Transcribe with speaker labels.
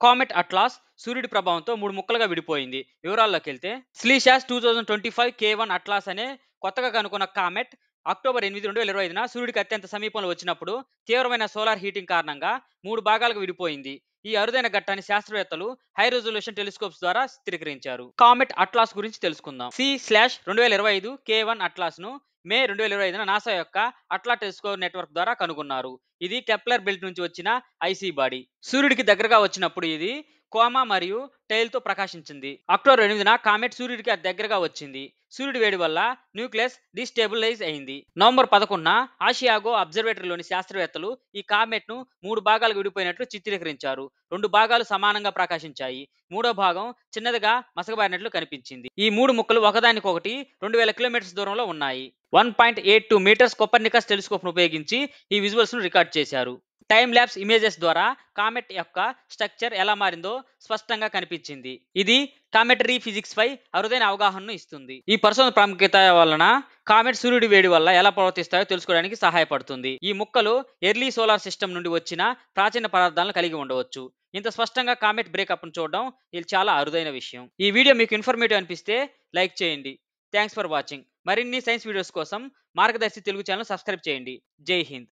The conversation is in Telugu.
Speaker 1: కామెట్ అట్లాస్ సూర్యుడి ప్రభావంతో 3 ముక్కలుగా విడిపోయింది. వివరాల్లోకి వెళ్తే స్లీషాస్ 2025 K1 అట్లాస్ అనే కొత్తగా కనుక్కున్న కామెట్ అక్టోబర్ 8, 2025న సూర్యుడికి అత్యంత సమీపంలో వచ్చినప్పుడు తీవ్రమైన సోలార్ హీటింగ్ కారణంగా 3 భాగాలుగా విడిపోయింది. ఈ అరుదైన ఘట్టాన్ని శాస్త్రవేత్తలు హై రిజల్యూషన్ టెలిస్కోప్స్ ద్వారా చిత్రీకరించారు. కామెట్ అట్లాస్ గురించి తెలుసుకుందాం. C/2025 K1 అట్లాస్ ను మే 2025న నాసా యొక్క అట్లా టెలిస్కోప్ నెట్వర్క్ ద్వారా కనుగొన్నారు. ఇది కెప్లర్ బెల్ట్ నుంచి వచ్చిన ఐసీ బాడీ. సూర్యుడికి దగ్గరగా వచ్చినప్పుడు ఇది కోమా మరియు టైల్ తో ప్రకాశించింది. అక్టోబర్ 8న కామెట్ సూర్యుడికి అతి దగ్గరగా వచ్చింది. సూర్యుడి వేడి వల్ల న్యూక్లియస్ డిస్టేబులైజ్ అయింది. నవంబర్ 11న ఆసియాగో అబ్జర్వేటరీలోని శాస్త్రవేత్తలు ఈ కామెట్ ను 3 భాగాలుగా విడిపోయినట్లు చిత్రీకరించారు. 2 భాగాలు సమానంగా ప్రకాశించాయి. మూడో భాగం చిన్నదిగా మసకబారినట్లు కనిపించింది. ఈ 3 ముక్కలు ఒకదానికొకటి 2000 కిలోమీటర్స్ దూరంలో ఉన్నాయి. 1.82 మీటర్స్ కోపర్నికస్ టెలిస్కోప్ ను ఉపయోగించి ఈ విజువల్స్ ను రికార్డ్ చేశారు. టైమ్ ల్యాప్స్ ఇమేజెస్ ద్వారా కామెట్ యొక్క స్ట్రక్చర్ ఎలా మారిందో స్పష్టంగా కనిపించింది. ఇది కామెటరీ ఫిజిక్స్ పై అరుదైన అవగాహనను ఇస్తుంది. ఈ పరిశోధన ప్రాముఖ్యత వలన కామెట్ సూర్యుడి వేడి వల్ల ఎలా ప్రవర్తిస్తాయో తెలుసుకోవడానికి సహాయపడుతుంది. ఈ ముక్కలు ఎర్లీ సోలార్ సిస్టమ్ నుండి వచ్చిన ప్రాచీన పదార్థాలను కలిగి ఉండవచ్చు. ఇంత స్పష్టంగా కామెట్ బ్రేకప్ ను చూడడం ఇది చాలా అరుదైన విషయం. ఈ వీడియో మీకు ఇన్ఫర్మేటివ్ అనిపిస్తే లైక్ చేయండి. Thanks for watching. మరిన్ని సైన్స్ వీడియోస్ కోసం మార్గదర్శి తెలుగు ఛానల్ సబ్స్క్రైబ్ చేయండి. జై హింద్.